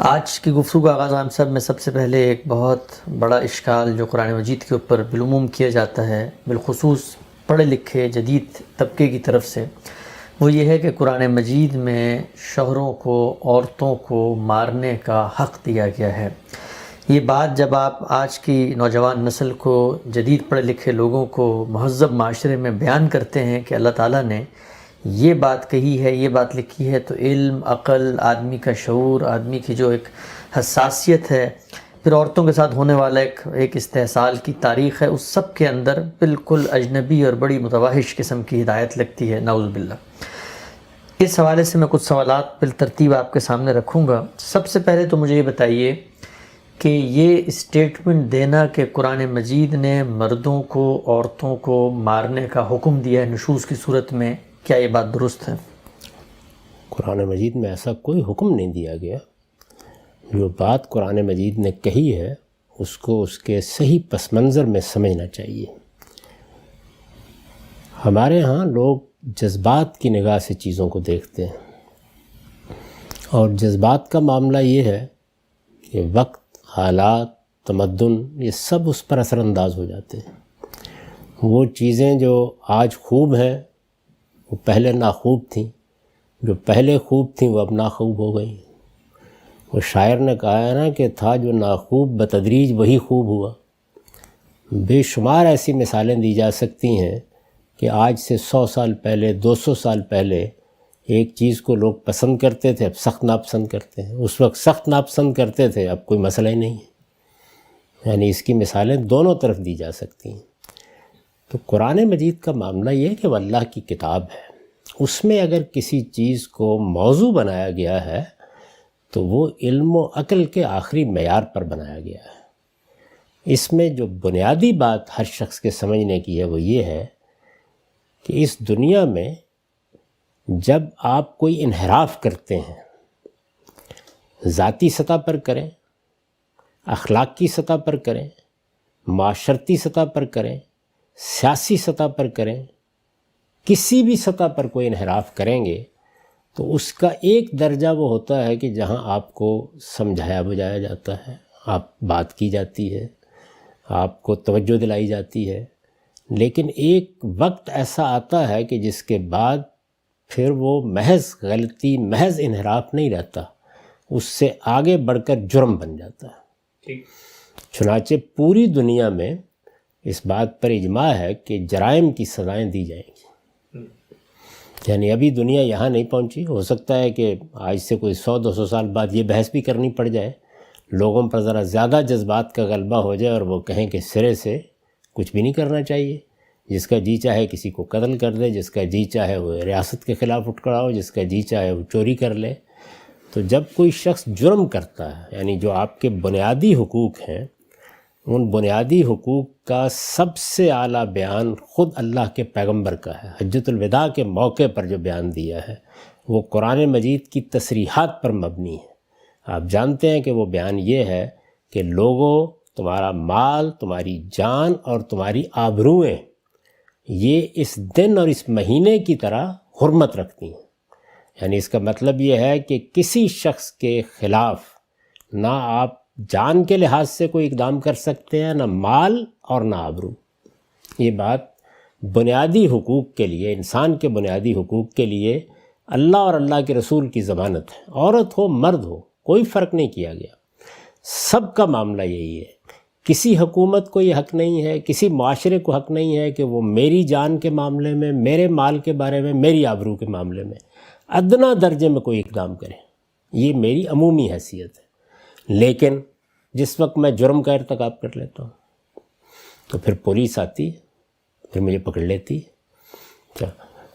آج کی گفتگو کا آغاز عام صاحب میں سب سے پہلے ایک بہت بڑا اشکال جو قرآن مجید کے اوپر بالعموم کیا جاتا ہے، بالخصوص پڑھے لکھے جدید طبقے کی طرف سے، وہ یہ ہے کہ قرآن مجید میں شوہروں کو، عورتوں کو مارنے کا حق دیا گیا ہے۔ یہ بات جب آپ آج کی نوجوان نسل کو، جدید پڑھے لکھے لوگوں کو مہذب معاشرے میں بیان کرتے ہیں کہ اللہ تعالیٰ نے یہ بات کہی ہے، یہ بات لکھی ہے، تو علم، عقل، آدمی کا شعور، آدمی کی جو ایک حساسیت ہے، پھر عورتوں کے ساتھ ہونے والا ایک استحصال کی تاریخ ہے، اس سب کے اندر بالکل اجنبی اور بڑی متوحش قسم کی ہدایت لگتی ہے، نعوذ باللہ۔ اس حوالے سے میں کچھ سوالات بالترتیب آپ کے سامنے رکھوں گا۔ سب سے پہلے تو مجھے یہ بتائیے کہ یہ اسٹیٹمنٹ دینا کہ قرآن مجید نے مردوں کو، عورتوں کو مارنے کا حکم دیا ہے نشوز کی صورت میں، کیا یہ بات درست ہے؟ قرآن مجید میں ایسا کوئی حکم نہیں دیا گیا۔ جو بات قرآن مجید نے کہی ہے اس کو اس کے صحیح پس منظر میں سمجھنا چاہیے۔ ہمارے ہاں لوگ جذبات کی نگاہ سے چیزوں کو دیکھتے ہیں، اور جذبات کا معاملہ یہ ہے کہ وقت، حالات، تمدن، یہ سب اس پر اثر انداز ہو جاتے ہیں۔ وہ چیزیں جو آج خوب ہیں وہ پہلے ناخوب تھیں، جو پہلے خوب تھیں وہ اب ناخوب ہو گئیں۔ وہ شاعر نے کہا ہے نا کہ تھا جو ناخوب بتدریج وہی خوب ہوا۔ بے شمار ایسی مثالیں دی جا سکتی ہیں کہ آج سے 100 سال پہلے، 200 سال پہلے ایک چیز کو لوگ پسند کرتے تھے، اب سخت ناپسند کرتے ہیں۔ اس وقت سخت ناپسند کرتے تھے، اب کوئی مسئلہ ہی نہیں ہے۔ یعنی اس کی مثالیں دونوں طرف دی جا سکتی ہیں۔ تو قرآن مجید کا معاملہ یہ ہے کہ وہ اللہ کی کتاب ہے۔ اس میں اگر کسی چیز کو موضوع بنایا گیا ہے تو وہ علم و عقل کے آخری معیار پر بنایا گیا ہے۔ اس میں جو بنیادی بات ہر شخص کے سمجھنے کی ہے وہ یہ ہے کہ اس دنیا میں جب آپ کوئی انحراف کرتے ہیں، ذاتی سطح پر کریں، اخلاق کی سطح پر کریں، معاشرتی سطح پر کریں، سیاسی سطح پر کریں، کسی بھی سطح پر کوئی انحراف کریں گے تو اس کا ایک درجہ وہ ہوتا ہے کہ جہاں آپ کو سمجھایا بجایا جاتا ہے، آپ بات کی جاتی ہے، آپ کو توجہ دلائی جاتی ہے، لیکن ایک وقت ایسا آتا ہے کہ جس کے بعد پھر وہ محض غلطی، محض انحراف نہیں رہتا، اس سے آگے بڑھ کر جرم بن جاتا ہے۔ چنانچہ پوری دنیا میں اس بات پر اجماع ہے کہ جرائم کی سزائیں دی جائیں گی۔ یعنی ابھی دنیا یہاں نہیں پہنچی، ہو سکتا ہے کہ آج سے کوئی 100-200 سال بعد یہ بحث بھی کرنی پڑ جائے، لوگوں پر ذرا زیادہ جذبات کا غلبہ ہو جائے اور وہ کہیں کہ سرے سے کچھ بھی نہیں کرنا چاہیے، جس کا جی چاہے کسی کو قتل کر دے، جس کا جی چاہے وہ ریاست کے خلاف اٹھ کھڑا ہو، جس کا جی چاہے وہ چوری کر لے۔ تو جب کوئی شخص جرم کرتا ہے، یعنی جو آپ کے بنیادی حقوق ہیں، ان بنیادی حقوق کا سب سے اعلیٰ بیان خود اللہ کے پیغمبر کا ہے۔ حجۃ الوداع کے موقع پر جو بیان دیا ہے وہ قرآن مجید کی تصریحات پر مبنی ہے۔ آپ جانتے ہیں کہ وہ بیان یہ ہے کہ لوگوں، تمہارا مال، تمہاری جان اور تمہاری آبروئیں یہ اس دن اور اس مہینے کی طرح حرمت رکھتی ہیں۔ یعنی اس کا مطلب یہ ہے کہ کسی شخص کے خلاف نہ آپ جان کے لحاظ سے کوئی اقدام کر سکتے ہیں، نہ مال اور نہ آبرو۔ یہ بات بنیادی حقوق کے لیے، انسان کے بنیادی حقوق کے لیے اللہ اور اللہ کے رسول کی ضمانت ہے۔ عورت ہو، مرد ہو، کوئی فرق نہیں کیا گیا۔ سب کا معاملہ یہی ہے۔ کسی حکومت کو یہ حق نہیں ہے، کسی معاشرے کو حق نہیں ہے کہ وہ میری جان کے معاملے میں، میرے مال کے بارے میں، میری آبرو کے معاملے میں ادنیٰ درجے میں کوئی اقدام کرے۔ یہ میری عمومی حیثیت ہے۔ لیکن جس وقت میں جرم کا ارتکاب کر لیتا ہوں تو پھر پولیس آتی ہے، پھر مجھے پکڑ لیتی ہے۔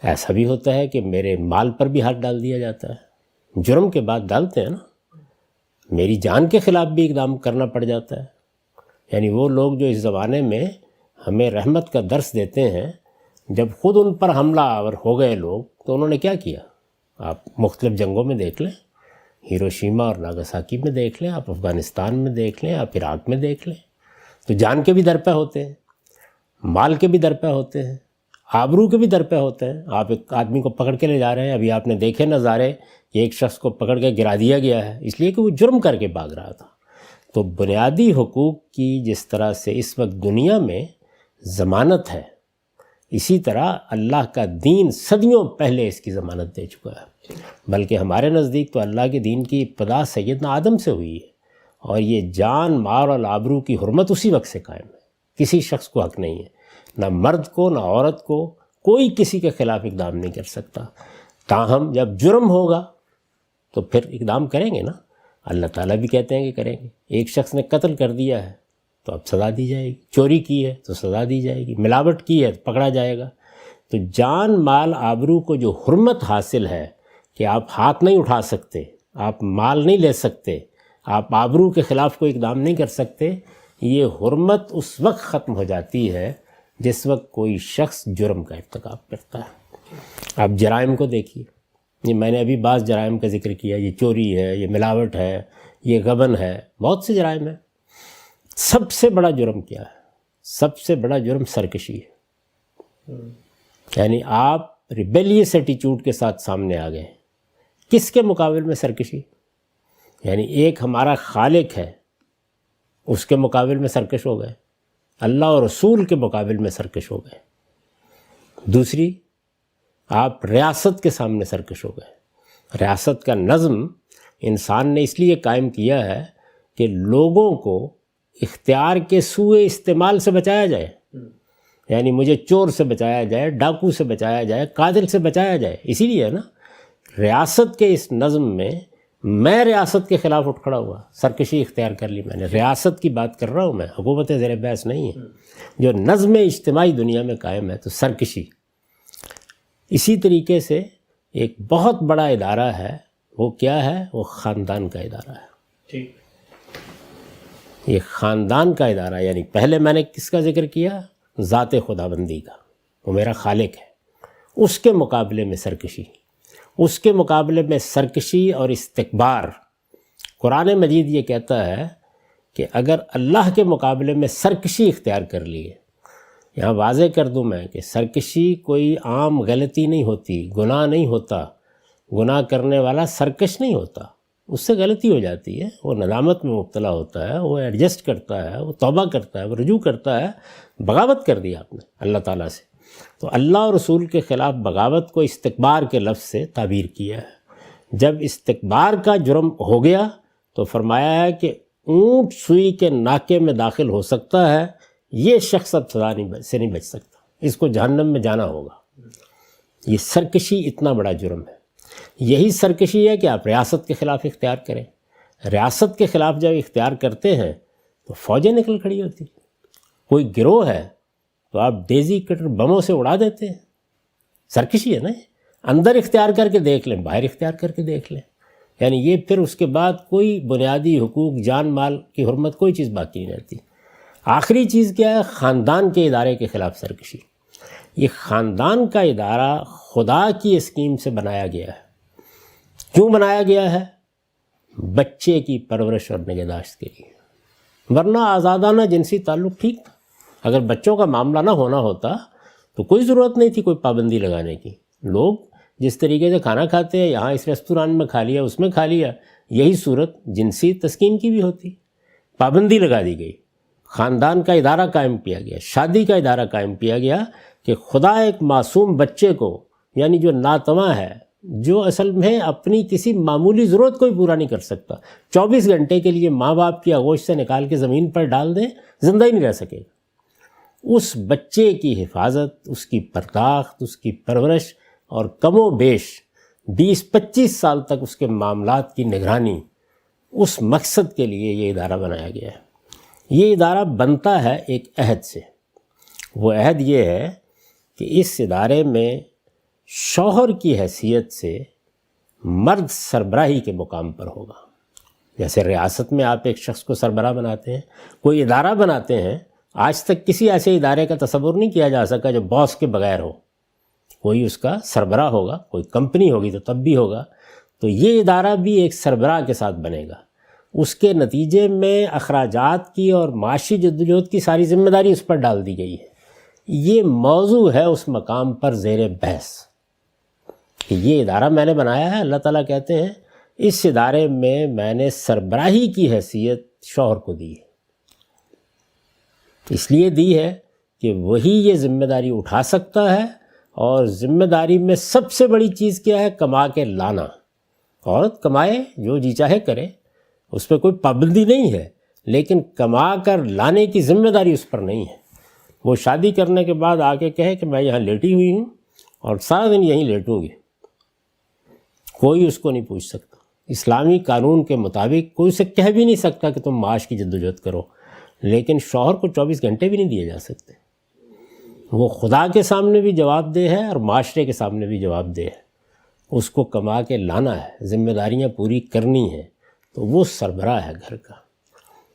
ایسا بھی ہوتا ہے کہ میرے مال پر بھی ہاتھ ڈال دیا جاتا ہے، جرم کے بعد ڈالتے ہیں نا، میری جان کے خلاف بھی اقدام کرنا پڑ جاتا ہے۔ یعنی وہ لوگ جو اس زمانے میں ہمیں رحمت کا درس دیتے ہیں، جب خود ان پر حملہ آور ہو گئے لوگ تو انہوں نے کیا کیا؟ آپ مختلف جنگوں میں دیکھ لیں، ہیروشیما اور ناگاساکی میں دیکھ لیں، آپ افغانستان میں دیکھ لیں، آپ عراق میں دیکھ لیں، تو جان کے بھی درپے ہوتے ہیں، مال کے بھی درپے ہوتے ہیں، آبرو کے بھی در پہ ہوتے ہیں. آپ ایک آدمی کو پکڑ کے لے جا رہے ہیں, ابھی آپ نے دیکھے نظارے کہ ایک شخص کو پکڑ کے گرا دیا گیا ہے اس لیے کہ وہ جرم کر کے بھاگ رہا تھا. تو بنیادی حقوق کی جس طرح سے اس وقت دنیا میں ضمانت ہے, اسی طرح اللہ کا دین صدیوں پہلے اس کی ضمانت دے چکا ہے. بلکہ ہمارے نزدیک تو اللہ کے دین کی ابتدا سیدنا آدم سے ہوئی ہے, اور یہ جان مال اور آبرو کی حرمت اسی وقت سے قائم ہے. کسی شخص کو حق نہیں ہے, نہ مرد کو نہ عورت کو, کوئی کسی کے خلاف اقدام نہیں کر سکتا. تاہم جب جرم ہوگا تو پھر اقدام کریں گے نا. اللہ تعالیٰ بھی کہتے ہیں کہ کریں گے. ایک شخص نے قتل کر دیا ہے تو اب سزا دی جائے گی, چوری کی ہے تو سزا دی جائے گی, ملاوٹ کی ہے تو پکڑا جائے گا. تو جان مال آبرو کو جو حرمت حاصل ہے کہ آپ ہاتھ نہیں اٹھا سکتے, آپ مال نہیں لے سکتے, آپ آبرو کے خلاف کوئی اقدام نہیں کر سکتے, یہ حرمت اس وقت ختم ہو جاتی ہے جس وقت کوئی شخص جرم کا ارتکاب کرتا ہے. آپ جرائم کو دیکھیے, یہ میں نے ابھی بعض جرائم کا ذکر کیا, یہ چوری ہے, یہ ملاوٹ ہے, یہ غبن ہے, بہت سے جرائم ہیں. سب سے بڑا جرم کیا ہے؟ سب سے بڑا جرم سرکشی ہے. یعنی آپ ریبیلیس ایٹیچیوڈ کے ساتھ سامنے آ گئے. کس کے مقابل میں سرکشی؟ یعنی ایک ہمارا خالق ہے, اس کے مقابل میں سرکش ہو گئے. اللہ اور رسول کے مقابل میں سرکش ہو گئے. دوسری, آپ ریاست کے سامنے سرکش ہو گئے. ریاست کا نظم انسان نے اس لیے قائم کیا ہے کہ لوگوں کو اختیار کے سوئے استعمال سے بچایا جائے. یعنی مجھے چور سے بچایا جائے, ڈاکو سے بچایا جائے, قاتل سے بچایا جائے. اسی لیے ہے نا ریاست کے اس نظم میں ریاست کے خلاف اٹھ کھڑا ہوا, سرکشی اختیار کر لی میں نے. ریاست کی بات کر رہا ہوں میں, حکومت زیر بحث نہیں ہے. جو نظم اجتماعی دنیا میں قائم ہے تو سرکشی. اسی طریقے سے ایک بہت بڑا ادارہ ہے, وہ کیا ہے؟ وہ خاندان کا ادارہ ہے. یہ خاندان کا ادارہ, یعنی پہلے میں نے کس کا ذکر کیا؟ ذات خداوندی کا, وہ میرا خالق ہے. اس کے مقابلے میں سرکشی, اس کے مقابلے میں سرکشی اور استکبار. قرآن مجید یہ کہتا ہے کہ اگر اللہ کے مقابلے میں سرکشی اختیار کر لیے, یہاں واضح کر دوں میں کہ سرکشی کوئی عام غلطی نہیں ہوتی, گناہ نہیں ہوتا. گناہ کرنے والا سرکش نہیں ہوتا, اس سے غلطی ہو جاتی ہے, وہ ندامت میں مبتلا ہوتا ہے, وہ ایڈجسٹ کرتا ہے, وہ توبہ کرتا ہے, وہ رجوع کرتا ہے. بغاوت کر دی آپ نے اللہ تعالیٰ سے, تو اللہ اور رسول کے خلاف بغاوت کو استکبار کے لفظ سے تعبیر کیا ہے. جب استکبار کا جرم ہو گیا تو فرمایا ہے کہ اونٹ سوئی کے ناکے میں داخل ہو سکتا ہے, یہ شخص اب سزا سے نہیں بچ سکتا, اس کو جہنم میں جانا ہوگا. یہ سرکشی اتنا بڑا جرم ہے. یہی سرکشی ہے کہ آپ ریاست کے خلاف اختیار کریں. ریاست کے خلاف جب اختیار کرتے ہیں تو فوجیں نکل کھڑی ہوتی. کوئی گروہ ہے تو آپ ڈیزی کٹر بموں سے اڑا دیتے ہیں. سرکشی ہے نا. اندر اختیار کر کے دیکھ لیں, باہر اختیار کر کے دیکھ لیں. یعنی یہ پھر اس کے بعد کوئی بنیادی حقوق, جان مال کی حرمت, کوئی چیز باقی نہیں رہتی. آخری چیز کیا ہے؟ خاندان کے ادارے کے خلاف سرکشی. یہ خاندان کا ادارہ خدا کی اسکیم سے بنایا گیا ہے. کیوں بنایا گیا ہے؟ بچے کی پرورش اور نگہداشت کے لیے. ورنہ آزادانہ جنسی تعلق ٹھیک تھا. اگر بچوں کا معاملہ نہ ہونا ہوتا تو کوئی ضرورت نہیں تھی کوئی پابندی لگانے کی. لوگ جس طریقے سے کھانا کھاتے ہیں, یہاں اس ریستوران میں کھا لیا, اس میں کھا لیا, یہی صورت جنسی تسکین کی بھی ہوتی. پابندی لگا دی گئی, خاندان کا ادارہ قائم کیا گیا, شادی کا ادارہ قائم کیا گیا کہ خدا ایک معصوم بچے کو, یعنی جو ناتواں ہے, جو اصل میں اپنی کسی معمولی ضرورت کو بھی پورا نہیں کر سکتا, 24 گھنٹے کے لیے ماں باپ کی آغوش سے نکال کے زمین پر ڈال دیں, زندہ ہی نہیں رہ سکے گا. اس بچے کی حفاظت, اس کی پرداخت, اس کی پرورش اور کم و بیش 20-25 سال تک اس کے معاملات کی نگرانی, اس مقصد کے لیے یہ ادارہ بنایا گیا ہے. یہ ادارہ بنتا ہے ایک عہد سے. وہ عہد یہ ہے کہ اس ادارے میں شوہر کی حیثیت سے مرد سربراہی کے مقام پر ہوگا. جیسے ریاست میں آپ ایک شخص کو سربراہ بناتے ہیں, کوئی ادارہ بناتے ہیں, آج تک کسی ایسے ادارے کا تصور نہیں کیا جا سکا جو باس کے بغیر ہو. کوئی اس کا سربراہ ہوگا, کوئی کمپنی ہوگی تو تب بھی ہوگا. تو یہ ادارہ بھی ایک سربراہ کے ساتھ بنے گا. اس کے نتیجے میں اخراجات کی اور معاشی جدوجہد کی ساری ذمہ داری اس پر ڈال دی گئی ہے. یہ موضوع ہے اس مقام پر زیر بحث کہ یہ ادارہ میں نے بنایا ہے. اللہ تعالیٰ کہتے ہیں اس ادارے میں نے سربراہی کی حیثیت شوہر کو دی ہے. اس لیے دی ہے کہ وہی یہ ذمہ داری اٹھا سکتا ہے، اور ذمہ داری میں سب سے بڑی چیز کیا ہے؟ کما کے لانا. عورت کمائے، جو جی چاہے کرے، اس پہ کوئی پابندی نہیں ہے، لیکن کما کر لانے کی ذمہ داری اس پر نہیں ہے. وہ شادی کرنے کے بعد آ کے کہے کہ میں یہاں لیٹی ہوئی ہوں اور سارا دن یہیں لیٹوں گی، کوئی اس کو نہیں پوچھ سکتا. اسلامی قانون کے مطابق کوئی اسے کہہ بھی نہیں سکتا کہ تم معاش کی جدوجہد کرو، لیکن شوہر کو 24 گھنٹے بھی نہیں دیے جا سکتے. وہ خدا کے سامنے بھی جواب دہ ہے اور معاشرے کے سامنے بھی جواب دہ ہے. اس کو کما کے لانا ہے، ذمہ داریاں پوری کرنی ہیں. تو وہ سربراہ ہے گھر کا.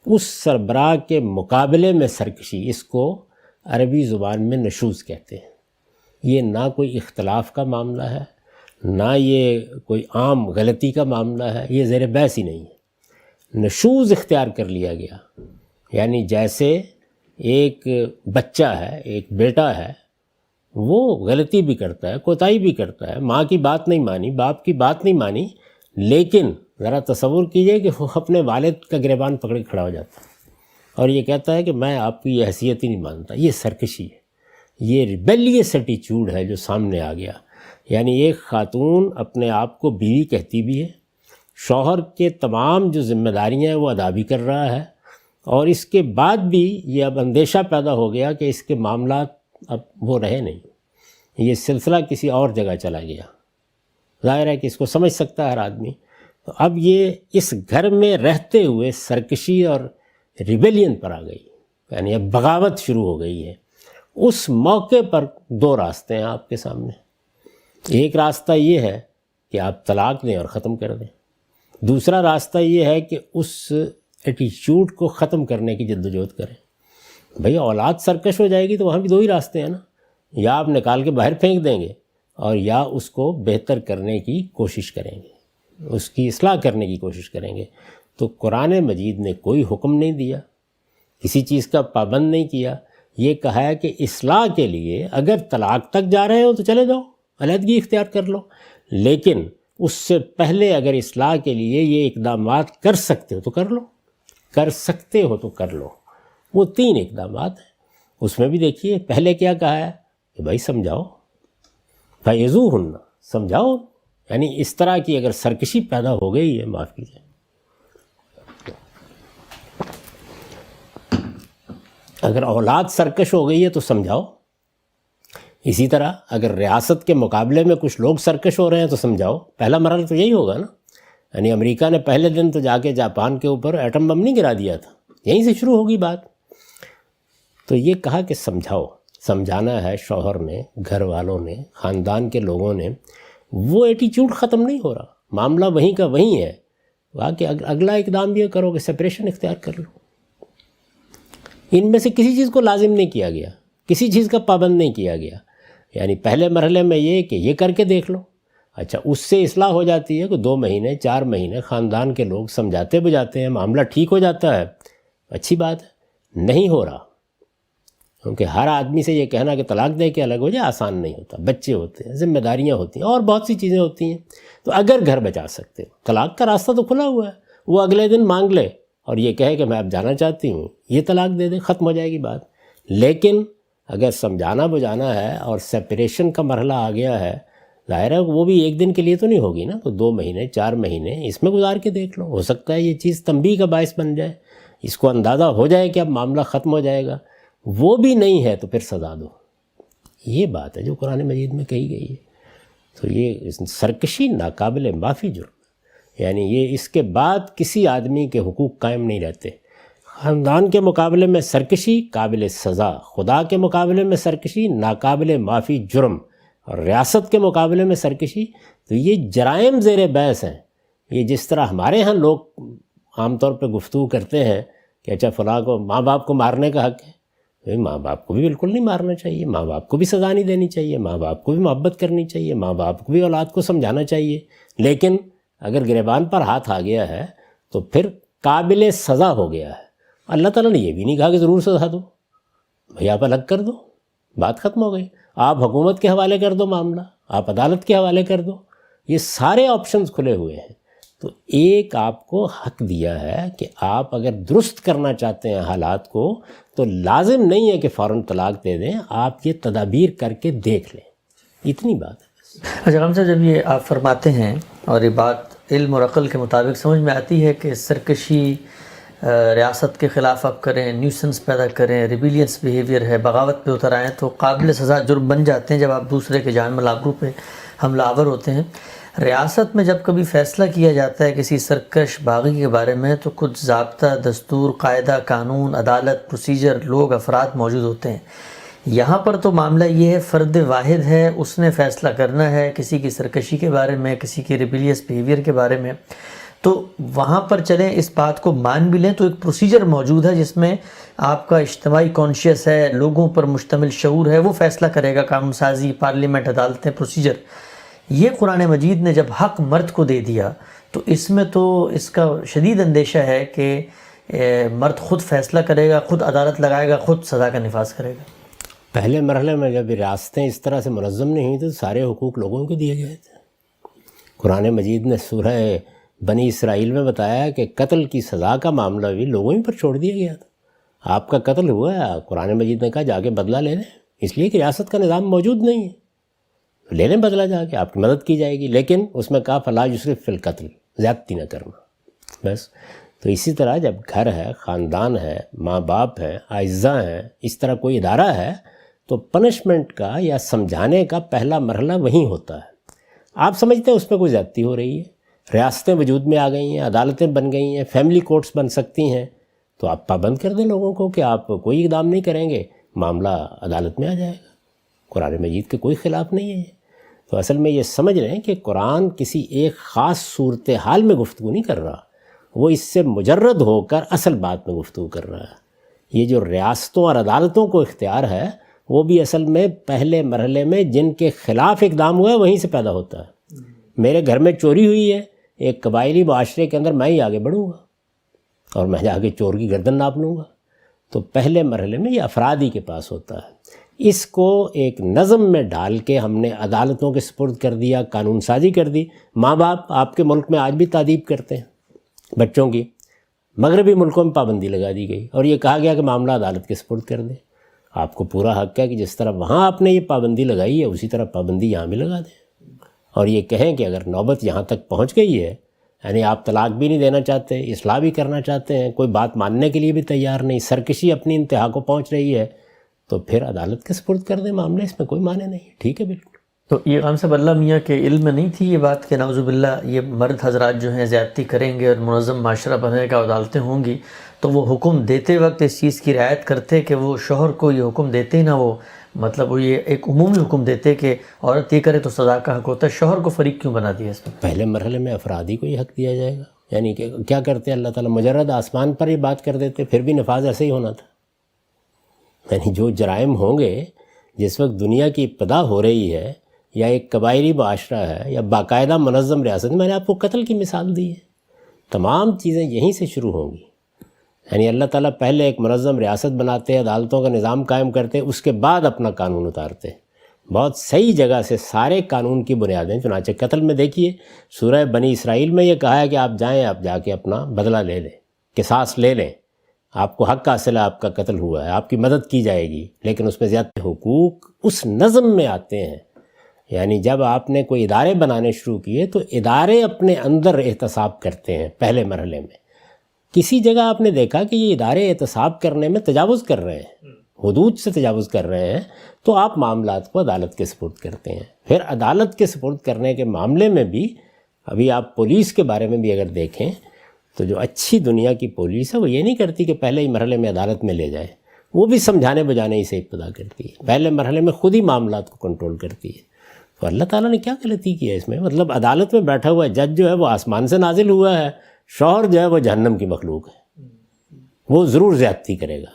اس سربراہ کے مقابلے میں سرکشی، اس کو عربی زبان میں نشوز کہتے ہیں. یہ نہ کوئی اختلاف کا معاملہ ہے، نہ یہ کوئی عام غلطی کا معاملہ ہے، یہ زیر بحث ہی نہیں ہے. نشوز اختیار کر لیا گیا، یعنی جیسے ایک بچہ ہے، ایک بیٹا ہے، وہ غلطی بھی کرتا ہے، کوتاہی بھی کرتا ہے، ماں کی بات نہیں مانی، باپ کی بات نہیں مانی، لیکن ذرا تصور کیجئے کہ وہ اپنے والد کا گریبان پکڑ کے کھڑا ہو جاتا ہے اور یہ کہتا ہے کہ میں آپ کی یہ حیثیت ہی نہیں مانتا. یہ سرکشی ہے، یہ ریبیلیس ایٹیچیوڈ ہے جو سامنے آ گیا. یعنی ایک خاتون اپنے آپ کو بیوی کہتی بھی ہے، شوہر کے تمام جو ذمہ داریاں ہیں وہ ادا بھی کر رہا ہے، اور اس کے بعد بھی یہ اب اندیشہ پیدا ہو گیا کہ اس کے معاملات اب وہ رہے نہیں، یہ سلسلہ کسی اور جگہ چلا گیا. ظاہر ہے کہ اس کو سمجھ سکتا ہے ہر آدمی. تو اب یہ اس گھر میں رہتے ہوئے سرکشی اور ریبیلین پر آ گئی، یعنی اب بغاوت شروع ہو گئی ہے. اس موقع پر دو راستے ہیں آپ کے سامنے. ایک راستہ یہ ہے کہ آپ طلاق دیں اور ختم کر دیں. دوسرا راستہ یہ ہے کہ اس ایٹیچیوڈ کو ختم کرنے کی جدوجہد کریں. بھئی اولاد سرکش ہو جائے گی تو وہاں بھی دو ہی راستے ہیں نا، یا آپ نکال کے باہر پھینک دیں گے اور یا اس کو بہتر کرنے کی کوشش کریں گے، اس کی اصلاح کرنے کی کوشش کریں گے. تو قرآن مجید نے کوئی حکم نہیں دیا، کسی چیز کا پابند نہیں کیا. یہ کہا ہے کہ اصلاح کے لیے اگر طلاق تک جا رہے ہو تو چلے جاؤ، علیحدگی اختیار کر لو، لیکن اس سے پہلے اگر اصلاح کے لیے یہ اقدامات کر سکتے ہو تو کر لو، کر سکتے ہو تو کر لو. وہ 3 اقدامات ہیں. اس میں بھی دیکھیے پہلے کیا کہا ہے کہ بھائی سمجھاؤ، فَعِظُوهُنَّ، سمجھاؤ. یعنی اس طرح کی اگر سرکشی پیدا ہو گئی ہے، معاف کیجیے، اگر اولاد سرکش ہو گئی ہے تو سمجھاؤ. اسی طرح اگر ریاست کے مقابلے میں کچھ لوگ سرکش ہو رہے ہیں تو سمجھاؤ. پہلا مرحلہ تو یہی ہوگا نا. یعنی امریکہ نے پہلے دن تو جا کے جاپان کے اوپر ایٹم بم نہیں گرا دیا تھا، یہیں سے شروع ہوگی بات. تو یہ کہا کہ سمجھاؤ. سمجھانا ہے شوہر نے، گھر والوں نے، خاندان کے لوگوں نے. وہ ایٹیچیوڈ ختم نہیں ہو رہا، معاملہ وہیں کا وہیں ہے. کہا کہ اگلا اقدام یہ کرو کہ سپریشن اختیار کر لو. ان میں سے کسی چیز کو لازم نہیں کیا گیا، کسی چیز کا پابند نہیں کیا گیا. یعنی پہلے مرحلے میں یہ کہ یہ کر کے دیکھ لو. اچھا، اس سے اصلاح ہو جاتی ہے کہ 2 مہینے 4 مہینے خاندان کے لوگ سمجھاتے بجاتے ہیں، معاملہ ٹھیک ہو جاتا ہے، اچھی بات ہے. نہیں ہو رہا، کیونکہ ہر آدمی سے یہ کہنا کہ طلاق دے کے الگ ہو جائے آسان نہیں ہوتا. بچے ہوتے ہیں، ذمہ داریاں ہوتی ہیں، اور بہت سی چیزیں ہوتی ہیں. تو اگر گھر بچا سکتے ہو، طلاق کا راستہ تو کھلا ہوا ہے. وہ اگلے دن مانگ لے اور یہ کہے کہ میں اب جانا چاہتی ہوں، یہ طلاق دے دے، ختم ہو جائے گی بات. لیکن اگر سمجھانا بجانا ہے اور سیپریشن کا مرحلہ آ گیا ہے، ظاہر ہے وہ بھی ایک دن کے لیے تو نہیں ہوگی نا. تو 2 مہینے 4 مہینے اس میں گزار کے دیکھ لو. ہو سکتا ہے یہ چیز تنبیہ کا باعث بن جائے، اس کو اندازہ ہو جائے کہ اب معاملہ ختم ہو جائے گا. وہ بھی نہیں ہے تو پھر سزا دو. یہ بات ہے جو قرآن مجید میں کہی گئی ہے. تو یہ سرکشی ناقابل معافی جرم ہے. یعنی یہ اس کے بعد کسی آدمی کے حقوق قائم نہیں رہتے. خاندان کے مقابلے میں سرکشی قابل سزا، خدا کے مقابلے میں سرکشی ناقابل معافی جرم، اور ریاست کے مقابلے میں سرکشی. تو یہ جرائم زیر بحث ہیں. یہ جس طرح ہمارے ہاں لوگ عام طور پہ گفتگو کرتے ہیں کہ اچھا فلاں کو ماں باپ کو مارنے کا حق ہے، ماں باپ کو بھی بالکل نہیں مارنا چاہیے، ماں باپ کو بھی سزا نہیں دینی چاہیے، ماں باپ کو بھی محبت کرنی چاہیے، ماں باپ کو بھی اولاد کو سمجھانا چاہیے. لیکن اگر گریبان پر ہاتھ آ گیا ہے تو پھر قابل سزا ہو گیا ہے. اللہ تعالیٰ نے یہ بھی نہیں کہا کہ ضرور سزا دو، بھئی آپ الگ کر دو. بات ختم ہو گئی. آپ حکومت کے حوالے کر دو معاملہ، آپ عدالت کے حوالے کر دو، یہ سارے آپشنز کھلے ہوئے ہیں. تو ایک آپ کو حق دیا ہے کہ آپ اگر درست کرنا چاہتے ہیں حالات کو تو لازم نہیں ہے کہ فوراً طلاق دے دیں، آپ یہ تدابیر کر کے دیکھ لیں. اتنی بات ہے. اچھا غم صاحب، جب یہ آپ فرماتے ہیں اور یہ بات علم اور عقل کے مطابق سمجھ میں آتی ہے کہ سرکشی ریاست کے خلاف آپ کریں، نیوسنس پیدا کریں، ریبیلینس بیہیویئر ہے، بغاوت پہ اتر آئیں تو قابل سزا جرم بن جاتے ہیں جب آپ دوسرے کے جان مال آبرو پہ حملہ آور ہوتے ہیں. ریاست میں جب کبھی فیصلہ کیا جاتا ہے کسی سرکش باغی کے بارے میں تو کچھ ضابطہ، دستور، قاعدہ، قانون، عدالت، پروسیجر، لوگ، افراد موجود ہوتے ہیں. یہاں پر تو معاملہ یہ ہے، فرد واحد ہے، اس نے فیصلہ کرنا ہے کسی کی سرکشی کے بارے میں، کسی کی ریبیلیس بیہیویئر کے بارے میں. تو وہاں پر چلیں اس بات کو مان بھی لیں تو ایک پروسیجر موجود ہے جس میں آپ کا اجتماعی کانشیس ہے، لوگوں پر مشتمل شعور ہے، وہ فیصلہ کرے گا. قانون سازی، پارلیمنٹ، عدالتیں، پروسیجر. یہ قرآن مجید نے جب حق مرد کو دے دیا تو اس میں تو اس کا شدید اندیشہ ہے کہ مرد خود فیصلہ کرے گا، خود عدالت لگائے گا، خود سزا کا نفاذ کرے گا. پہلے مرحلے میں جب ریاستیں اس طرح سے منظم نہیں ہوئی تو سارے حقوق لوگوں کو دیے گئے تھے. قرآن مجید نے سورہ بنی اسرائیل میں بتایا کہ قتل کی سزا کا معاملہ بھی لوگوں ہی پر چھوڑ دیا گیا تھا. آپ کا قتل ہوا ہے، قرآن مجید نے کہا جا کے بدلہ لے لیں، اس لیے کہ ریاست کا نظام موجود نہیں ہے، لے لیں بدلہ، جا کے آپ کی مدد کی جائے گی. لیکن اس میں کہا فلا یسرف فی القتل، زیادتی نہ کرنا. بس. تو اسی طرح جب گھر ہے، خاندان ہے، ماں باپ ہیں، اعزاء ہیں، اس طرح کوئی ادارہ ہے تو پنشمنٹ کا یا سمجھانے کا پہلا مرحلہ وہیں ہوتا ہے. آپ سمجھتے ہیں اس میں کوئی زیادتی ہو رہی ہے، ریاستیں وجود میں آ گئی ہیں، عدالتیں بن گئی ہیں، فیملی کورٹس بن سکتی ہیں، تو آپ پابند کر دیں لوگوں کو کہ آپ کوئی اقدام نہیں کریں گے، معاملہ عدالت میں آ جائے گا. قرآن مجید کے کوئی خلاف نہیں ہے. تو اصل میں یہ سمجھ رہے ہیں کہ قرآن کسی ایک خاص صورتحال میں گفتگو نہیں کر رہا، وہ اس سے مجرد ہو کر اصل بات میں گفتگو کر رہا ہے. یہ جو ریاستوں اور عدالتوں کو اختیار ہے وہ بھی اصل میں پہلے مرحلے میں جن کے خلاف اقدام ہوا ہے وہیں سے پیدا ہوتا ہے. میرے گھر میں چوری ہوئی ہے، ایک قبائلی معاشرے کے اندر میں ہی آگے بڑھوں گا اور میں جا کے چور کی گردن ناپ لوں گا. تو پہلے مرحلے میں یہ افراد ہی کے پاس ہوتا ہے. اس کو ایک نظم میں ڈال کے ہم نے عدالتوں کے سپرد کر دیا، قانون سازی کر دی. ماں باپ آپ کے ملک میں آج بھی تادیب کرتے ہیں بچوں کی، مغربی ملکوں میں پابندی لگا دی گئی اور یہ کہا گیا کہ معاملہ عدالت کے سپرد کر دیں. آپ کو پورا حق ہے کہ جس طرح وہاں آپ نے یہ پابندی لگائی ہے اسی طرح پابندی یہاں بھی لگا دیں اور یہ کہیں کہ اگر نوبت یہاں تک پہنچ گئی ہے، یعنی آپ طلاق بھی نہیں دینا چاہتے، اصلاح بھی کرنا چاہتے ہیں، کوئی بات ماننے کے لیے بھی تیار نہیں، سرکشی اپنی انتہا کو پہنچ رہی ہے، تو پھر عدالت کے سپرد کر دیں معاملے، اس میں کوئی معنی نہیں. ٹھیک ہے، بالکل. تو یہ غام صاحب اللہ میاں کے علم میں نہیں تھی یہ بات کہ نعوذ باللہ یہ مرد حضرات جو ہیں زیادتی کریں گے اور منظم معاشرہ بنے گا، عدالتیں ہوں گی، تو وہ حکم دیتے وقت اس چیز کی رعایت کرتے کہ وہ شوہر کو یہ حکم دیتے ہی نہ، وہ مطلب وہ یہ ایک عمومی حکم دیتے کہ عورت یہ کرے تو سزا کا حق ہوتا ہے، شوہر کو فریق کیوں بنا دیا اس میں؟ پہلے مرحلے میں افرادی کو یہ حق دیا جائے گا. یعنی کہ کیا کرتے ہیں اللہ تعالیٰ، مجرد آسمان پر یہ بات کر دیتے، پھر بھی نفاذ ایسے ہی ہونا تھا. یعنی جو جرائم ہوں گے جس وقت دنیا کی ابتدا ہو رہی ہے یا ایک قبائلی معاشرہ ہے یا باقاعدہ منظم ریاست، میں نے آپ کو قتل کی مثال دی ہے، تمام چیزیں یہیں سے شروع ہوں گی. یعنی اللہ تعالیٰ پہلے ایک منظم ریاست بناتے، عدالتوں کا نظام قائم کرتے، اس کے بعد اپنا قانون اتارتے. بہت صحیح جگہ سے سارے قانون کی بنیادیں، چنانچہ قتل میں دیکھیے سورہ بنی اسرائیل میں یہ کہا ہے کہ آپ جائیں، آپ جا کے اپنا بدلہ لے لیں، قصاص لے لیں، آپ کو حق حاصل ہے، آپ کا قتل ہوا ہے، آپ کی مدد کی جائے گی. لیکن اس میں زیادہ حقوق اس نظم میں آتے ہیں. یعنی جب آپ نے کوئی ادارے بنانے شروع کیے تو ادارے اپنے اندر احتساب کرتے ہیں. پہلے مرحلے میں کسی جگہ آپ نے دیکھا کہ یہ ادارے احتساب کرنے میں تجاوز کر رہے ہیں، حدود سے تجاوز کر رہے ہیں، تو آپ معاملات کو عدالت کے سپرد کرتے ہیں. پھر عدالت کے سپرد کرنے کے معاملے میں بھی ابھی آپ پولیس کے بارے میں بھی اگر دیکھیں تو جو اچھی دنیا کی پولیس ہے وہ یہ نہیں کرتی کہ پہلے ہی مرحلے میں عدالت میں لے جائے، وہ بھی سمجھانے بجانے ہی سے ابتدا کرتی ہے. پہلے مرحلے میں خود ہی معاملات کو کنٹرول کرتی ہے. تو اللہ تعالیٰ نے کیا غلطی کی ہے اس میں؟ مطلب عدالت میں بیٹھا ہوا جج جو ہے وہ آسمان سے نازل ہوا ہے، شوہر جو ہے وہ جہنم کی مخلوق ہے، وہ ضرور زیادتی کرے گا.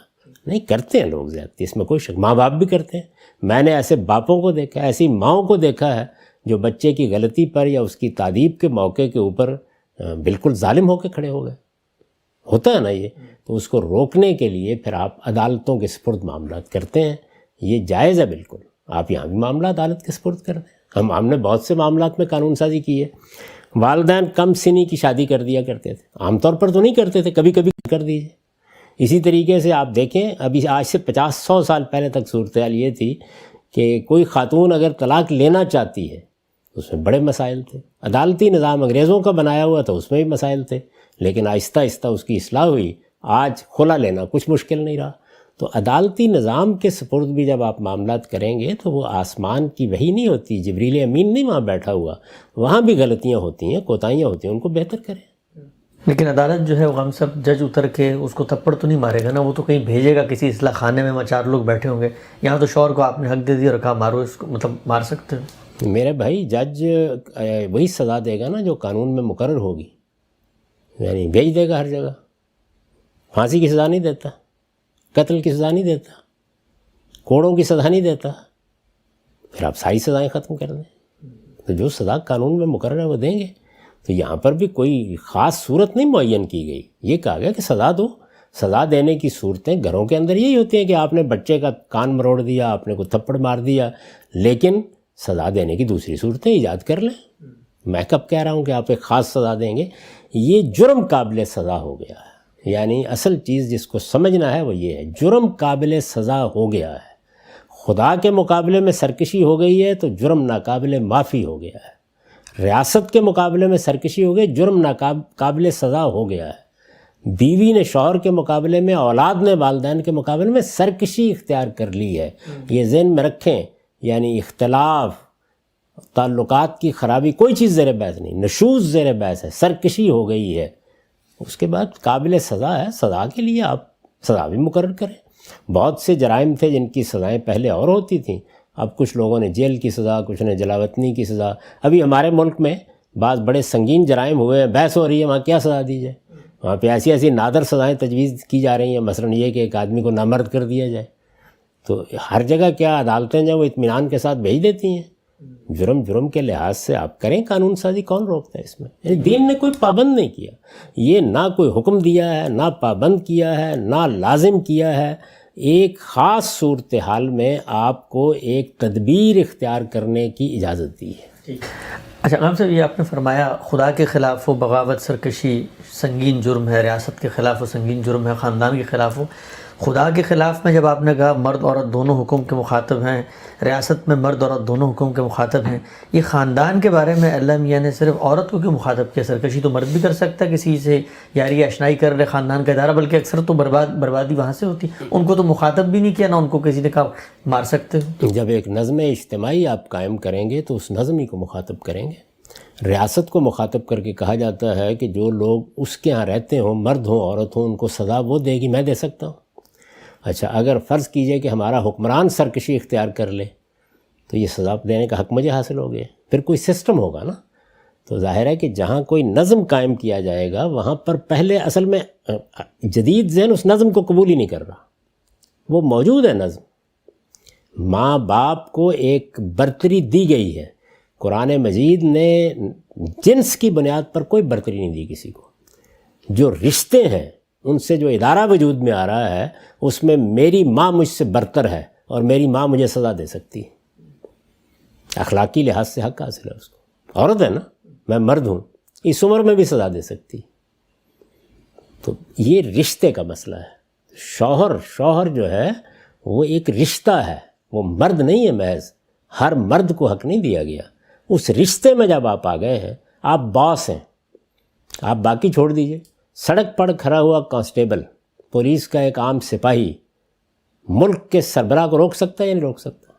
نہیں کرتے ہیں لوگ زیادتی، اس میں کوئی شک، ماں باپ بھی کرتے ہیں. میں نے ایسے باپوں کو دیکھا ہے، ایسی ماؤں کو دیکھا ہے جو بچے کی غلطی پر یا اس کی تادیب کے موقع کے اوپر بالکل ظالم ہو کے کھڑے ہو گئے. ہوتا ہے نا یہ. تو اس کو روکنے کے لیے پھر آپ عدالتوں کے سپرد معاملات کرتے ہیں یہ جائز ہے بالکل، آپ یہاں بھی معاملہ عدالت کے سپرد کر دیں۔ ہم نے بہت سے معاملات میں قانون سازی کی ہے۔ والدین کم سنی کی شادی کر دیا کرتے تھے، عام طور پر تو نہیں کرتے تھے، کبھی کبھی کر دیجیے۔ اسی طریقے سے آپ دیکھیں، ابھی آج سے 50-100 سال پہلے تک صورتحال یہ تھی کہ کوئی خاتون اگر طلاق لینا چاہتی ہے اس میں بڑے مسائل تھے، عدالتی نظام انگریزوں کا بنایا ہوا تھا، اس میں بھی مسائل تھے، لیکن آہستہ آہستہ اس کی اصلاح ہوئی، آج خلا لینا کچھ مشکل نہیں رہا۔ تو عدالتی نظام کے سپرد بھی جب آپ معاملات کریں گے تو وہ آسمان کی وحی نہیں ہوتی، جبریل امین نہیں وہاں بیٹھا ہوا، وہاں بھی غلطیاں ہوتی ہیں، کوتاہیاں ہوتی ہیں، ان کو بہتر کریں۔ لیکن عدالت جو ہے وہ ہم سب جج اتر کے اس کو تھپڑ تو نہیں مارے گا نا، وہ تو کہیں بھیجے گا کسی اصلاح خانے میں، وہاں 4 لوگ بیٹھے ہوں گے۔ یہاں تو شوہر کو آپ نے حق دے دیا اور کہا مارو اس کو، مطلب مار سکتے ہو؟ میرے بھائی جج وہی سزا دے گا نا جو قانون میں مقرر ہوگی، یعنی بھیج دے گا ہر جگہ۔ پھانسی کی سزا نہیں دیتا، قتل کی سزا نہیں دیتا، کوڑوں کی سزا نہیں دیتا، پھر آپ ساری سزائیں ختم کر دیں۔ تو جو سزا قانون میں مقرر ہے وہ دیں گے۔ تو یہاں پر بھی کوئی خاص صورت نہیں معین کی گئی، یہ کہا گیا کہ سزا دو۔ سزا دینے کی صورتیں گھروں کے اندر یہی ہوتی ہیں کہ آپ نے بچے کا کان مروڑ دیا، آپ نے کوئی تھپڑ مار دیا، لیکن سزا دینے کی دوسری صورتیں ایجاد کر لیں۔ میں کب کہہ رہا ہوں کہ آپ ایک خاص سزا دیں گے؟ یہ جرم قابل سزا ہو گیا ہے، یعنی اصل چیز جس کو سمجھنا ہے وہ یہ ہے، جرم قابل سزا ہو گیا ہے۔ خدا کے مقابلے میں سرکشی ہو گئی ہے تو جرم ناقابل معافی ہو گیا ہے۔ ریاست کے مقابلے میں سرکشی ہو گئی، جرم ناقابل سزا ہو گیا ہے۔ بیوی نے شوہر کے مقابلے میں، اولاد نے والدین کے مقابلے میں سرکشی اختیار کر لی ہے۔ یہ ذہن میں رکھیں، یعنی اختلاف، تعلقات کی خرابی کوئی چیز زیر بحث نہیں، نشوز زیر بحث ہے، سرکشی ہو گئی ہے۔ اس کے بعد قابل سزا ہے، سزا کے لیے آپ سزا بھی مقرر کریں۔ بہت سے جرائم تھے جن کی سزائیں پہلے اور ہوتی تھیں، اب کچھ لوگوں نے جیل کی سزا، کچھ نے جلاوطنی کی سزا۔ ابھی ہمارے ملک میں بعض بڑے سنگین جرائم ہوئے ہیں، بحث ہو رہی ہے وہاں کیا سزا دی جائے۔ وہاں پہ ایسی نادر سزائیں تجویز کی جا رہی ہیں، مثلاً یہ کہ ایک آدمی کو نامرد کر دیا جائے۔ تو ہر جگہ کیا عدالتیں جو وہ اطمینان کے ساتھ بھیج دیتی ہیں؟ جرم کے لحاظ سے آپ کریں قانون سازی، کون روکتا ہے اس میں؟ یعنی دین نے کوئی پابند نہیں کیا، یہ نہ کوئی حکم دیا ہے، نہ پابند کیا ہے، نہ لازم کیا ہے۔ ایک خاص صورتحال میں آپ کو ایک تدبیر اختیار کرنے کی اجازت دی ہے۔ اچھا امام صاحب، یہ آپ نے فرمایا خدا کے خلاف ہو بغاوت، سرکشی سنگین جرم ہے، ریاست کے خلاف ہو سنگین جرم ہے، خاندان کے خلاف ہو۔ خدا کے خلاف میں جب آپ نے کہا مرد عورت دونوں حکم کے مخاطب ہیں، ریاست میں مرد عورت دونوں حکم کے مخاطب ہیں، یہ خاندان کے بارے میں اللہ میاں نے صرف عورت کو کیوں مخاطب کیا؟ سرکشی تو مرد بھی کر سکتا ہے، کسی سے یاری اشنائی کر رہے خاندان کا ادارہ، بلکہ اکثر تو بربادی وہاں سے ہوتی، ان کو تو مخاطب بھی نہیں کیا، نہ ان کو کسی نے کہا مار سکتے ہو۔ جب ایک نظم اجتماعی آپ قائم کریں گے تو اس نظم ہی کو مخاطب کریں گے۔ ریاست کو مخاطب کر کے کہا جاتا ہے کہ جو لوگ اس کے ہاں رہتے ہوں، مرد ہوں عورت ہوں، ان کو سزا وہ دے گی، میں دے سکتا ہوں۔ اچھا، اگر فرض کیجئے کہ ہمارا حکمران سرکشی اختیار کر لے تو یہ سزا دینے کا حق مجھے حاصل ہو گیا، پھر کوئی سسٹم ہوگا نا۔ تو ظاہر ہے کہ جہاں کوئی نظم قائم کیا جائے گا وہاں پر پہلے اصل میں جدید ذہن اس نظم کو قبول ہی نہیں کر رہا، وہ موجود ہے نظم، ماں باپ کو ایک برتری دی گئی ہے۔ قرآن مجید نے جنس کی بنیاد پر کوئی برتری نہیں دی کسی کو۔ جو رشتے ہیں ان سے جو ادارہ وجود میں آ رہا ہے اس میں میری ماں مجھ سے برتر ہے اور میری ماں مجھے سزا دے سکتی ہے، اخلاقی لحاظ سے حق حاصل ہے اس کو۔ عورت ہے نا، میں مرد ہوں، اس عمر میں بھی سزا دے سکتی۔ تو یہ رشتے کا مسئلہ ہے۔ شوہر جو ہے وہ ایک رشتہ ہے، وہ مرد نہیں ہے محض، ہر مرد کو حق نہیں دیا گیا۔ اس رشتے میں جب آپ آ گئے ہیں، آپ باس ہیں، آپ باقی چھوڑ دیجئے۔ سڑک پر کھڑا ہوا کانسٹیبل، پولیس کا ایک عام سپاہی ملک کے سربراہ کو روک سکتا ہے یا نہیں روک سکتا؟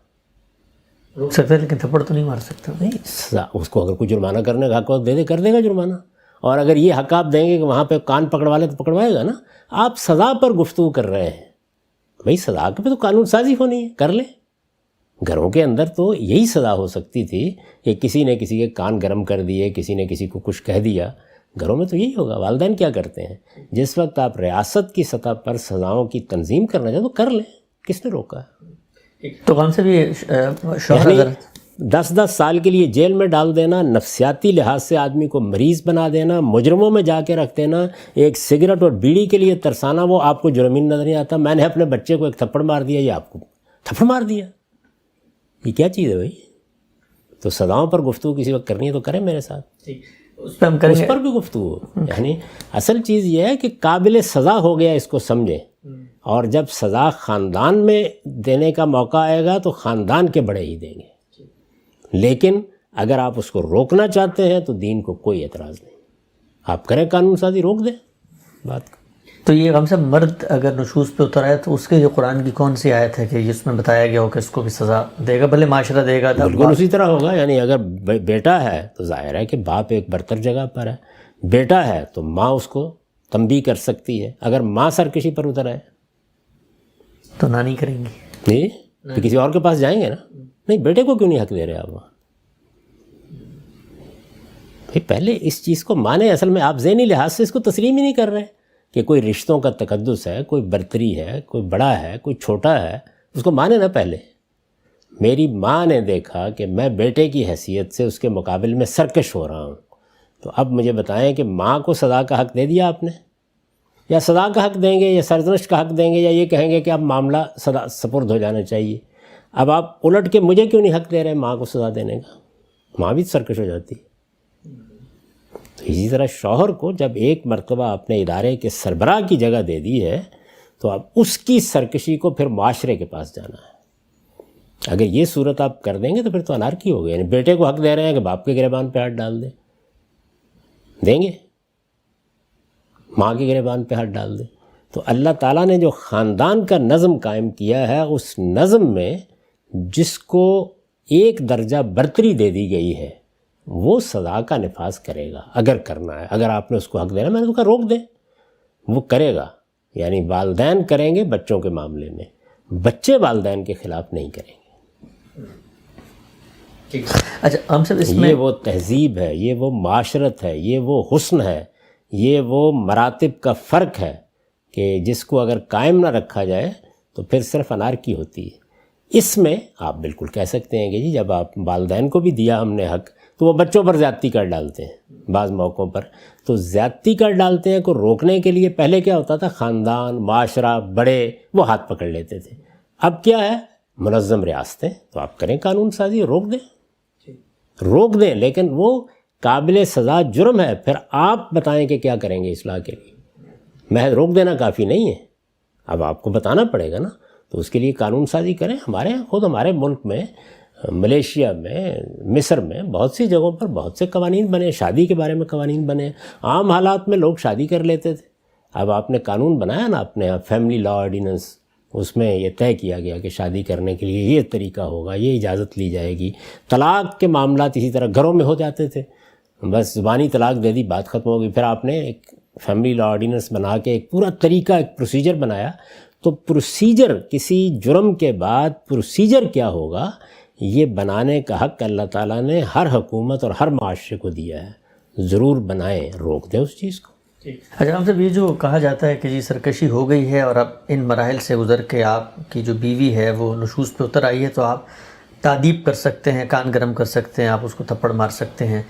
روک سکتا ہے، لیکن تھپڑ تو نہیں مار سکتا۔ نہیں، سزا اس کو اگر کوئی جرمانہ کرنے کا حق دے کر دے گا جرمانہ، اور اگر یہ حق آپ دیں گے کہ وہاں پہ کان پکڑوا لے تو پکڑوائے گا نا۔ آپ سزا پر گفتگو کر رہے ہیں، بھئی سزا پہ تو قانون سازی ہونی ہے، کر لیں۔ گھروں کے اندر تو یہی سزا ہو سکتی تھی کہ کسی نے کسی کے کان گرم کر دیے، کسی نے کسی کو کچھ کہہ دیا، گھروں میں تو یہی ہوگا۔ والدین کیا کرتے ہیں؟ جس وقت آپ ریاست کی سطح پر سزاؤں کی تنظیم کرنا چاہتے تو کر لیں، کس نے روکا ہے؟ تو کون سے بھی یعنی 10 سال کے لیے جیل میں ڈال دینا، نفسیاتی لحاظ سے آدمی کو مریض بنا دینا، مجرموں میں جا کے رکھ دینا، ایک سگریٹ اور بیڑی کے لیے ترسانا، وہ آپ کو جرمین نظر نہیں آتا۔ میں نے اپنے بچے کو ایک تھپڑ مار دیا، یہ آپ کو تھپڑ مار دیا. یہ کیا چیز ہے بھائی؟ تو سزاؤں پر گفتگو کسی وقت کرنی ہے تو کریں میرے ساتھ، اس پہ ہم کریں اس پر بھی گفتگو. یعنی اصل چیز یہ ہے کہ قابل سزا ہو گیا اس کو سمجھیں، اور جب سزا خاندان میں دینے کا موقع آئے گا تو خاندان کے بڑے ہی دیں گے. لیکن اگر آپ اس کو روکنا چاہتے ہیں تو دین کو کوئی اعتراض نہیں، آپ کریں قانون سازی، روک دیں بات کو. تو یہ ہم سے مرد اگر نشوز پہ اتر آئے تو اس کے جو قرآن کی کون سی آیت ہے کہ جس میں بتایا گیا ہو کہ اس کو بھی سزا دے گا، بھلے معاشرہ دے گا؟ بالکل اسی طرح ہوگا. یعنی اگر بیٹا ہے تو ظاہر ہے کہ باپ ایک برتر جگہ پر ہے، بیٹا ہے تو ماں اس کو تنبیہ کر سکتی ہے. اگر ماں سرکشی پر اتر آئے تو نانی کریں گی. نہیں تو کسی اور کے پاس جائیں گے نا. نہیں، بیٹے کو کیوں نہیں حق دے رہے آپ وہاں؟ بھائی پہلے اس چیز کو مانیں. اصل میں آپ ذہنی لحاظ سے اس کو تسلیم ہی نہیں کر رہے کہ کوئی رشتوں کا تقدس ہے، کوئی برتری ہے، کوئی بڑا ہے، کوئی چھوٹا ہے. اس کو مانیں نا. پہلے میری ماں نے دیکھا کہ میں بیٹے کی حیثیت سے اس کے مقابل میں سرکش ہو رہا ہوں، تو اب مجھے بتائیں کہ ماں کو سزا کا حق دے دیا آپ نے، یا سزا کا حق دیں گے، یا سرزنش کا حق دیں گے، یا یہ کہیں گے کہ اب معاملہ سزا سپرد ہو جانا چاہیے. اب آپ الٹ کے مجھے کیوں نہیں حق دے رہے ماں کو سزا دینے کا؟ ماں بھی سرکش ہو جاتی. تو اسی طرح شوہر کو جب ایک مرتبہ اپنے ادارے کے سربراہ کی جگہ دے دی ہے تو اب اس کی سرکشی کو پھر معاشرے کے پاس جانا ہے. اگر یہ صورت آپ کر دیں گے تو پھر تو انارکی ہو گئی. یعنی بیٹے کو حق دے رہے ہیں کہ باپ کے گریبان پہ ہاتھ ڈال دیں گے، ماں کے گریبان پہ ہاتھ ڈال دیں. تو اللہ تعالیٰ نے جو خاندان کا نظم قائم کیا ہے، اس نظم میں جس کو ایک درجہ برتری دے دی گئی ہے وہ سزا کا نفاذ کرے گا اگر کرنا ہے. اگر آپ نے اس کو حق دینا، میں نے تو کہا روک دیں، وہ کرے گا. یعنی والدین کریں گے بچوں کے معاملے میں، بچے والدین کے خلاف نہیں کریں گے. اچھا ہم سب اس میں یہ وہ تہذیب ہے، یہ وہ معاشرت ہے، یہ وہ حسن ہے، یہ وہ مراتب کا فرق ہے کہ جس کو اگر قائم نہ رکھا جائے تو پھر صرف انارکی ہوتی ہے. اس میں آپ بالکل کہہ سکتے ہیں کہ جی جب آپ والدین کو بھی دیا ہم نے حق تو وہ بچوں پر زیادتی کر ڈالتے ہیں بعض موقعوں پر. تو زیادتی کر ڈالتے ہیں کو روکنے کے لیے پہلے کیا ہوتا تھا، خاندان، معاشرہ، بڑے وہ ہاتھ پکڑ لیتے تھے. اب کیا ہے، منظم ریاستیں. تو آپ کریں قانون سازی، روک دیں، لیکن وہ قابل سزا جرم ہے. پھر آپ بتائیں کہ کیا کریں گے اصلاح کے لیے. محض روک دینا کافی نہیں ہے، اب آپ کو بتانا پڑے گا نا. تو اس کے لیے قانون سازی کریں. ہمارے ملک میں، ملیشیا میں، مصر میں بہت سی جگہوں پر بہت سے قوانین بنے، شادی کے بارے میں قوانین بنے. عام حالات میں لوگ شادی کر لیتے تھے. اب آپ نے قانون بنایا نا اپنے یہاں، فیملی لا آرڈیننس، اس میں یہ طے کیا گیا کہ شادی کرنے کے لیے یہ طریقہ ہوگا، یہ اجازت لی جائے گی. طلاق کے معاملات اسی طرح گھروں میں ہو جاتے تھے، بس زبانی طلاق دے دی، بات ختم ہو گئی. پھر آپ نے ایک فیملی لا آرڈیننس بنا کے ایک پورا طریقہ، ایک پروسیجر بنایا. تو پروسیجر، کسی جرم کے بعد پروسیجر کیا ہوگا، یہ بنانے کا حق اللہ تعالیٰ نے ہر حکومت اور ہر معاشرے کو دیا ہے. ضرور بنائیں، روک دیں اس چیز کو. اچھا ہم سب یہ جو کہا جاتا ہے کہ جی سرکشی ہو گئی ہے اور اب ان مراحل سے گزر کے آپ کی جو بیوی ہے وہ نشوز پہ اتر آئی ہے تو آپ تعدیب کر سکتے ہیں، کان گرم کر سکتے ہیں، آپ اس کو تھپڑ مار سکتے ہیں.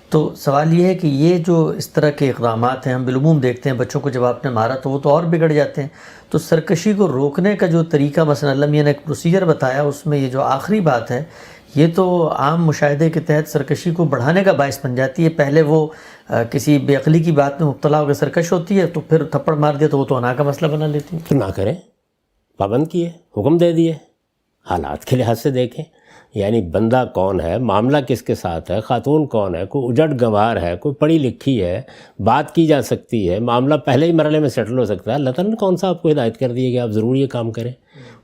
تو سوال یہ ہے کہ یہ جو اس طرح کے اقدامات ہیں ہم بالعموم دیکھتے ہیں، بچوں کو جب آپ نے مارا تو وہ تو اور بگڑ جاتے ہیں. تو سرکشی کو روکنے کا جو طریقہ مثلا اللہ میاں نے ایک پروسیجر بتایا، اس میں یہ جو آخری بات ہے یہ تو عام مشاہدے کے تحت سرکشی کو بڑھانے کا باعث بن جاتی ہے. پہلے وہ کسی بے عقلی کی بات میں مبتلا ہو کے سرکش ہوتی ہے تو پھر تھپڑ مار دیا تو وہ تو انا کا مسئلہ بنا لیتی ہے. تو نہ کریں، پابند کیے، حکم دے دیے. حالات کے لحاظ سے دیکھیں، یعنی بندہ کون ہے، معاملہ کس کے ساتھ ہے، خاتون کون ہے، کوئی اجڑ گنوار ہے، کوئی پڑھی لکھی ہے، بات کی جا سکتی ہے، معاملہ پہلے ہی مرحلے میں سیٹل ہو سکتا ہے. اللہ تعالیٰ نے کون سا آپ کو ہدایت کر دی ہے کہ آپ ضرور یہ کام کریں؟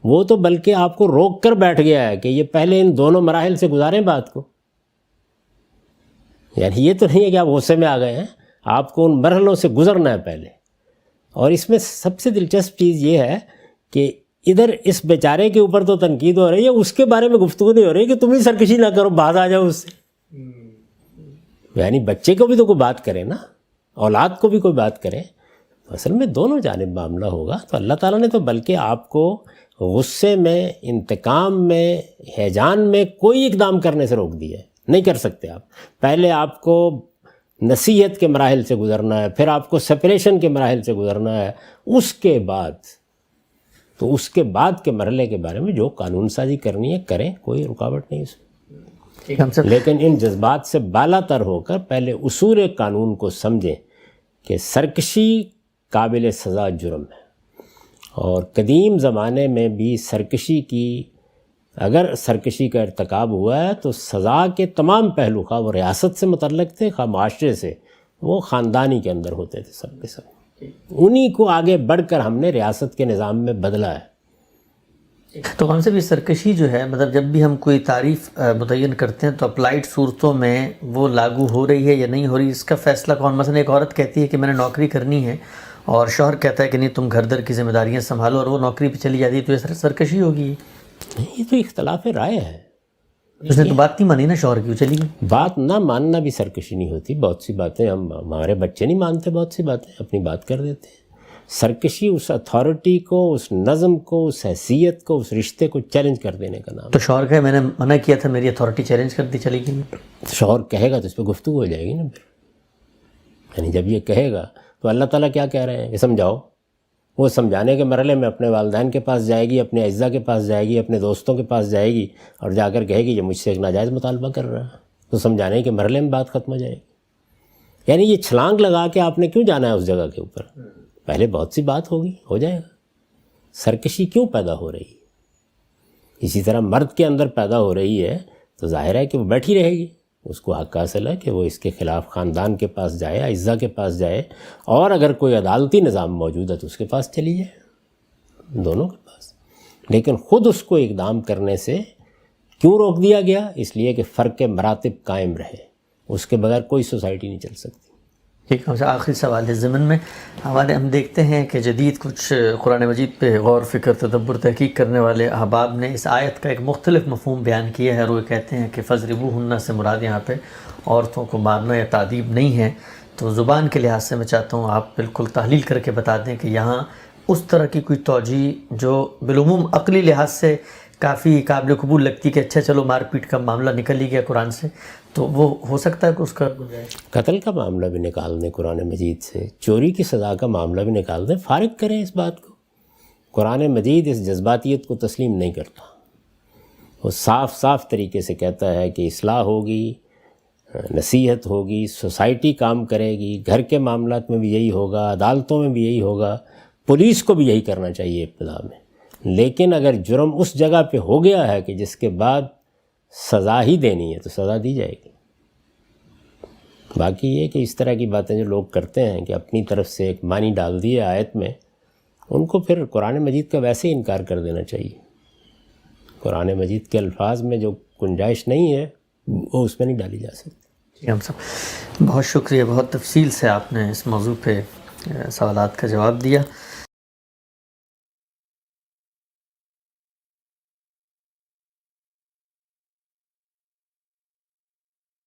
وہ تو بلکہ آپ کو روک کر بیٹھ گیا ہے کہ یہ پہلے ان دونوں مراحل سے گزاریں بات کو. یعنی یہ تو نہیں ہے کہ آپ غصے میں آ گئے ہیں، آپ کو ان مرحلوں سے گزرنا ہے پہلے. اور اس میں سب سے دلچسپ چیز یہ ہے کہ ادھر اس بیچارے کے اوپر تو تنقید ہو رہی ہے، اس کے بارے میں گفتگو نہیں ہو رہی کہ تم ہی سرکشی نہ کرو، باز آ جاؤ اس سے. یعنی بچے کو بھی تو کوئی بات کرے نا، اولاد کو بھی کوئی بات کرے. اصل میں دونوں جانب معاملہ ہوگا. تو اللہ تعالیٰ نے تو بلکہ آپ کو غصے میں، انتقام میں، ہیجان میں کوئی اقدام کرنے سے روک دیا ہے. نہیں کر سکتے آپ. پہلے آپ کو نصیحت کے مراحل سے گزرنا ہے، پھر آپ کو سپریشن کے مراحل سے گزرنا ہے، اس کے بعد تو اس کے بعد کے مرحلے کے بارے میں جو قانون سازی کرنی ہے کریں، کوئی رکاوٹ نہیں اس میں، لیکن ان جذبات سے بالا تر ہو کر پہلے اصول قانون کو سمجھیں کہ سرکشی قابل سزا جرم ہے، اور قدیم زمانے میں بھی سرکشی کی، اگر سرکشی کا ارتکاب ہوا ہے تو سزا کے تمام پہلو، خواہ وہ ریاست سے متعلق تھے خواہ معاشرے سے، وہ خاندانی کے اندر ہوتے تھے سب کے سب، انہی کو آگے بڑھ کر ہم نے ریاست کے نظام میں بدلا ہے۔ تو ہم سے بھی سرکشی جو ہے، مطلب جب بھی ہم کوئی تعریف متعین کرتے ہیں تو اپلائڈ صورتوں میں وہ لاگو ہو رہی ہے یا نہیں ہو رہی، اس کا فیصلہ کون؟ مثلا ایک عورت کہتی ہے کہ میں نے نوکری کرنی ہے اور شوہر کہتا ہے کہ نہیں تم گھر در کی ذمہ داریاں سنبھالو، اور وہ نوکری پہ چلی جاتی ہے، تو یہ سرکشی ہوگی؟ یہ تو اختلاف رائے ہے، اس نے تو بات نہیں مانی نا شوہر کی، وہ چلی گئی۔ بات نہ ماننا بھی سرکشی نہیں ہوتی، بہت سی باتیں ہمارے بچے نہیں مانتے، بہت سی باتیں اپنی بات کر دیتے ہیں۔ سرکشی اس اتھارٹی کو، اس نظم کو، اس حیثیت کو، اس رشتے کو چیلنج کر دینے کا نام۔ تو شوہر کہے میں نے منع کیا تھا، میری اتھارٹی چیلنج کر دی، چلی گئی۔ شوہر کہے گا تو اس پہ گفتگو ہو جائے گی نا پھر، یعنی جب یہ کہے گا تو اللہ تعالیٰ کیا کہہ رہے ہیں کہ سمجھاؤ، وہ سمجھانے کے مرحلے میں اپنے والدین کے پاس جائے گی، اپنے اعزا کے پاس جائے گی، اپنے دوستوں کے پاس جائے گی، اور جا کر کہے گی یہ مجھ سے ایک ناجائز مطالبہ کر رہا ہے، تو سمجھانے کے مرحلے میں بات ختم ہو جائے گی۔ یعنی یہ چھلانگ لگا کے آپ نے کیوں جانا ہے اس جگہ کے اوپر؟ پہلے بہت سی بات ہوگی، ہو جائے گا۔ سرکشی کیوں پیدا ہو رہی ہے؟ اسی طرح مرد کے اندر پیدا ہو رہی ہے تو ظاہر ہے کہ وہ بیٹھی رہے گی، اس کو حق حاصل ہے کہ وہ اس کے خلاف خاندان کے پاس جائے، اعزا کے پاس جائے، اور اگر کوئی عدالتی نظام موجود ہے تو اس کے پاس چلی جائے، دونوں کے پاس۔ لیکن خود اس کو اقدام کرنے سے کیوں روک دیا گیا؟ اس لیے کہ فرق مراتب قائم رہے، اس کے بغیر کوئی سوسائٹی نہیں چل سکتی۔ ٹھیک ہے، آخری سوال ہے ضمن میں ہم دیکھتے ہیں کہ جدید کچھ قرآن مجید پہ غور فکر تدبر تحقیق کرنے والے احباب نے اس آیت کا ایک مختلف مفہوم بیان کیا ہے، اور وہ کہتے ہیں کہ فَضْرِبُوهُنَّ سے مراد یہاں پہ عورتوں کو مارنا یا تعذیب نہیں ہے۔ تو زبان کے لحاظ سے میں چاہتا ہوں آپ بالکل تحلیل کر کے بتا دیں کہ یہاں اس طرح کی کوئی توجیہ جو بالعموم عقلی لحاظ سے کافی قابل قبول لگتی کہ اچھا چلو مار پیٹ کا معاملہ نکل ہی گیا قرآن سے، تو وہ ہو سکتا ہے کہ اس کا قتل کا معاملہ بھی نکال دیں قرآن مجید سے، چوری کی سزا کا معاملہ بھی نکال دیں، فارغ کریں اس بات کو۔ قرآن مجید اس جذباتیت کو تسلیم نہیں کرتا، وہ صاف صاف طریقے سے کہتا ہے کہ اصلاح ہوگی، نصیحت ہوگی، سوسائٹی کام کرے گی، گھر کے معاملات میں بھی یہی ہوگا، عدالتوں میں بھی یہی ہوگا، پولیس کو بھی یہی کرنا چاہیے ابتدا میں۔ لیکن اگر جرم اس جگہ پہ ہو گیا ہے کہ جس کے بعد سزا ہی دینی ہے تو سزا دی جائے گی۔ باقی یہ کہ اس طرح کی باتیں جو لوگ کرتے ہیں کہ اپنی طرف سے ایک معنی ڈال دیے آیت میں، ان کو پھر قرآن مجید کا ویسے ہی انکار کر دینا چاہیے۔ قرآن مجید کے الفاظ میں جو گنجائش نہیں ہے وہ اس میں نہیں ڈالی جا سکتی۔ ہم سب بہت شکریہ، بہت تفصیل سے آپ نے اس موضوع پہ سوالات کا جواب دیا۔